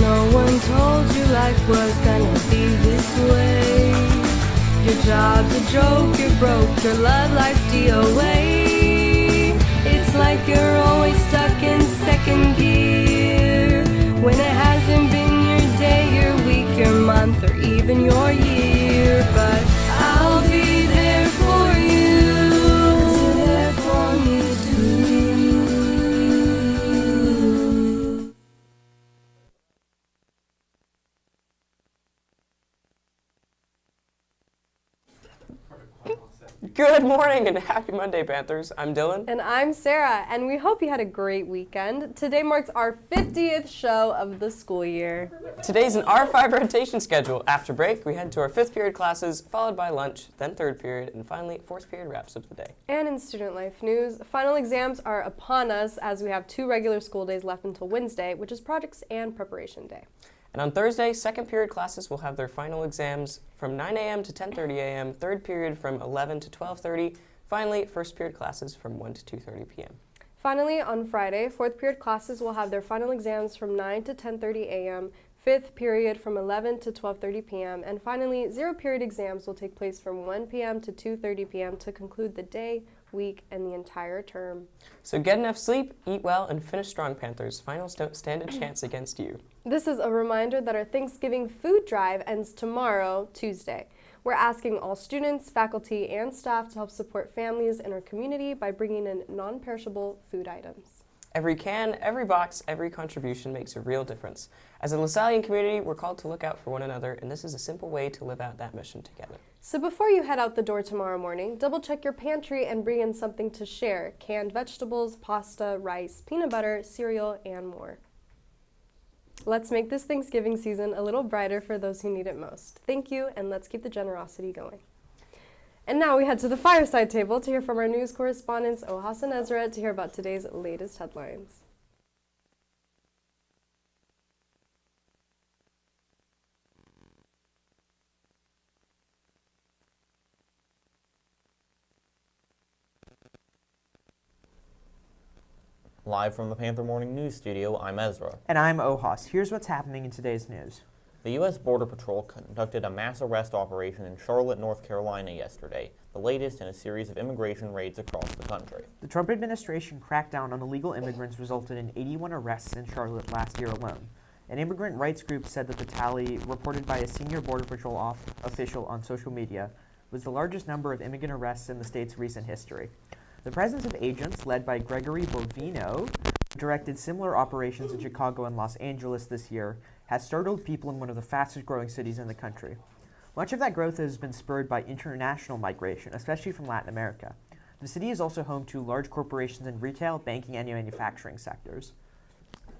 No one told you life was gonna be this way. Your job's a joke, you're broke, your love life's DOA. It's like you're always stuck in second gear, when it hasn't been your day, your week, your month, or even your year. But I'll be there for you, 'cause you're there for me too. Good morning and happy Monday, Panthers. I'm Dylan. And I'm Sarah, and we hope you had a great weekend. Today marks our 50th show of the school year. Today's an R5 rotation schedule. After break, we head to our 5th period classes, followed by lunch, then 3rd period, and finally 4th period wraps up the day. And in student life news, final exams are upon us as we have 2 regular school days left until Wednesday, which is projects and preparation day. And on Thursday, 2nd period classes will have their final exams from 9 a.m. to 10:30 a.m., 3rd period from 11 to 12:30, finally 1st period classes from 1 to 2:30 p.m. Finally, on Friday, 4th period classes will have their final exams from 9 to 10:30 a.m., 5th period from 11 to 12:30 p.m., and finally, 0 period exams will take place from 1 p.m. to 2:30 p.m. to conclude the day, week, and the entire term. So get enough sleep, eat well, and finish strong, Panthers. Finals don't stand a chance against you. This is a reminder that our Thanksgiving food drive ends tomorrow, Tuesday. We're asking all students, faculty, and staff to help support families in our community by bringing in non-perishable food items. Every can, every box, every contribution makes a real difference. As a LaSallian community, we're called to look out for one another, and this is a simple way to live out that mission together. So before you head out the door tomorrow morning, double check your pantry and bring in something to share: canned vegetables, pasta, rice, peanut butter, cereal, and more. Let's make this Thanksgiving season a little brighter for those who need it most. Thank you, and let's keep the generosity going. And now we head to the fireside table to hear from our news correspondents, Ohas and Ezra, to hear about today's latest headlines. Live from the Panther Morning News Studio, I'm Ezra. And I'm Ohas. Here's what's happening in today's news. The U.S. Border Patrol conducted a mass arrest operation in Charlotte, North Carolina yesterday, the latest in a series of immigration raids across the country. The Trump administration crackdown on illegal immigrants resulted in 81 arrests in Charlotte last year alone. An immigrant rights group said that the tally, reported by a senior Border Patrol official on social media, was the largest number of immigrant arrests in the state's recent history. The presence of agents led by Gregory Bovino, who directed similar operations in Chicago and Los Angeles this year, has startled people in one of the fastest growing cities in the country. Much of that growth has been spurred by international migration, especially from Latin America. The city is also home to large corporations in retail, banking, and manufacturing sectors.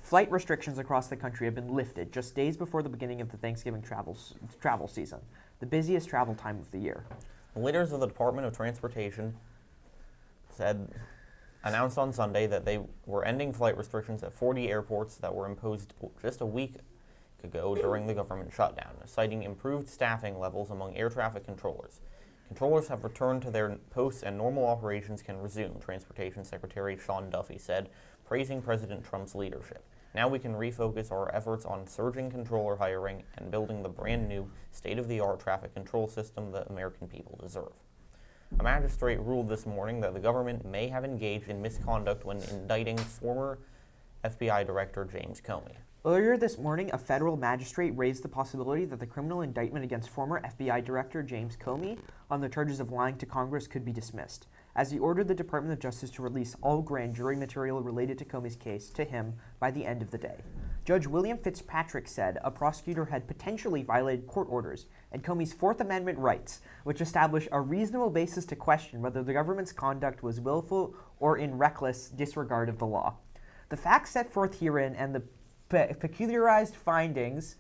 Flight restrictions across the country have been lifted just days before the beginning of the Thanksgiving travel season, the busiest travel time of the year. The leaders of the Department of Transportation announced on Sunday that they were ending flight restrictions at 40 airports that were imposed just a week ago during the government shutdown, citing improved staffing levels among air traffic controllers. Controllers have returned to their posts and normal operations can resume, Transportation Secretary Sean Duffy said, praising President Trump's leadership. Now we can refocus our efforts on surging controller hiring and building the brand new, state-of-the-art traffic control system the American people deserve. A magistrate ruled this morning that the government may have engaged in misconduct when indicting former FBI Director James Comey. Earlier this morning, a federal magistrate raised the possibility that the criminal indictment against former FBI Director James Comey on the charges of lying to Congress could be dismissed, as he ordered the Department of Justice to release all grand jury material related to Comey's case to him by the end of the day. Judge William Fitzpatrick said a prosecutor had potentially violated court orders and Comey's Fourth Amendment rights, which establish a reasonable basis to question whether the government's conduct was willful or in reckless disregard of the law. The facts set forth herein and the peculiarized findings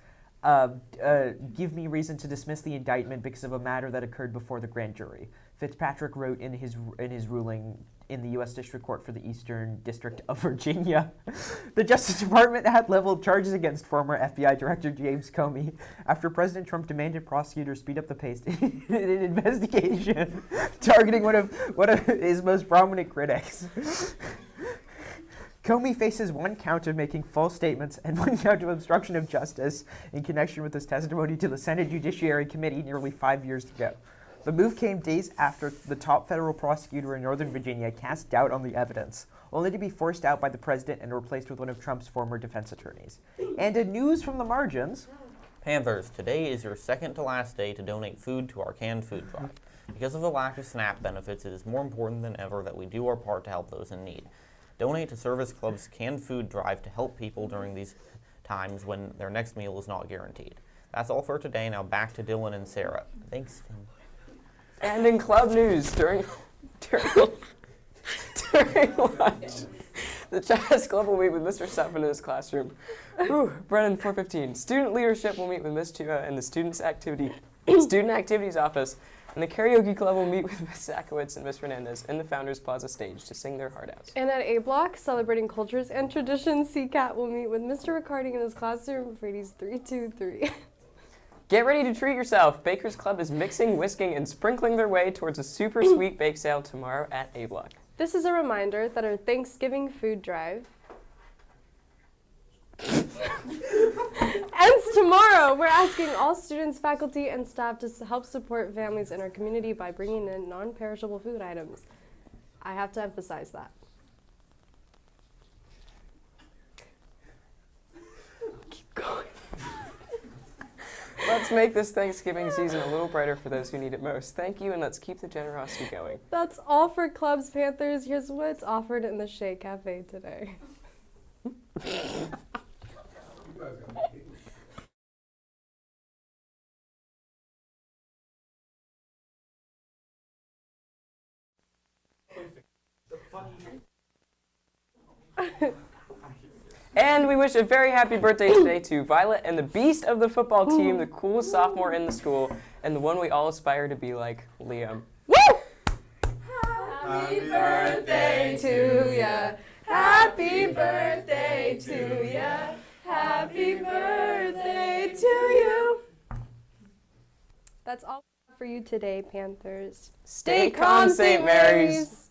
give me reason to dismiss the indictment because of a matter that occurred before the grand jury. Fitzpatrick wrote in his ruling in the U.S. District Court for the Eastern District of Virginia. The Justice Department had leveled charges against former FBI Director James Comey after President Trump demanded prosecutors speed up the pace in an investigation targeting one of his most prominent critics. Comey faces 1 count of making false statements and 1 count of obstruction of justice in connection with his testimony to the Senate Judiciary Committee nearly 5 years ago. The move came days after the top federal prosecutor in Northern Virginia cast doubt on the evidence, only to be forced out by the president and replaced with one of Trump's former defense attorneys. And in news from the margins, Panthers, today is your second to last day to donate food to our canned food drive. Because of the lack of SNAP benefits, it is more important than ever that we do our part to help those in need. Donate to Service Club's canned food drive to help people during these times when their next meal is not guaranteed. That's all for today. Now back to Dylan and Sarah. Thanks, Finn. And in club news, during lunch, the Chess Club will meet with Mr. Sutphin in his classroom. Brennan, 4:15. Student leadership will meet with Miss Chua in the student activities office, and the karaoke club will meet with Miss Sakowitz and Miss Fernandez in the Founders Plaza stage to sing their heart out. And at A Block, celebrating cultures and traditions, CCAT will meet with Mr. Riccardi in his classroom for 323. Get ready to treat yourself. Baker's Club is mixing, whisking, and sprinkling their way towards a super sweet bake sale tomorrow at A Block. This is a reminder that our Thanksgiving food drive ends tomorrow. We're asking all students, faculty, and staff to help support families in our community by bringing in non-perishable food items. I have to emphasize that. Keep going. Let's make this Thanksgiving season a little brighter for those who need it most. Thank you, and let's keep the generosity going. That's all for Clubs Panthers. Here's what's offered in the Shea Cafe today. And we wish a very happy birthday today to Violet and the beast of the football team, the coolest sophomore in the school, and the one we all aspire to be like, Liam. Woo! Happy birthday to ya. Happy birthday to ya. Happy birthday to you. That's all for you today, Panthers. Stay calm, St. Mary's.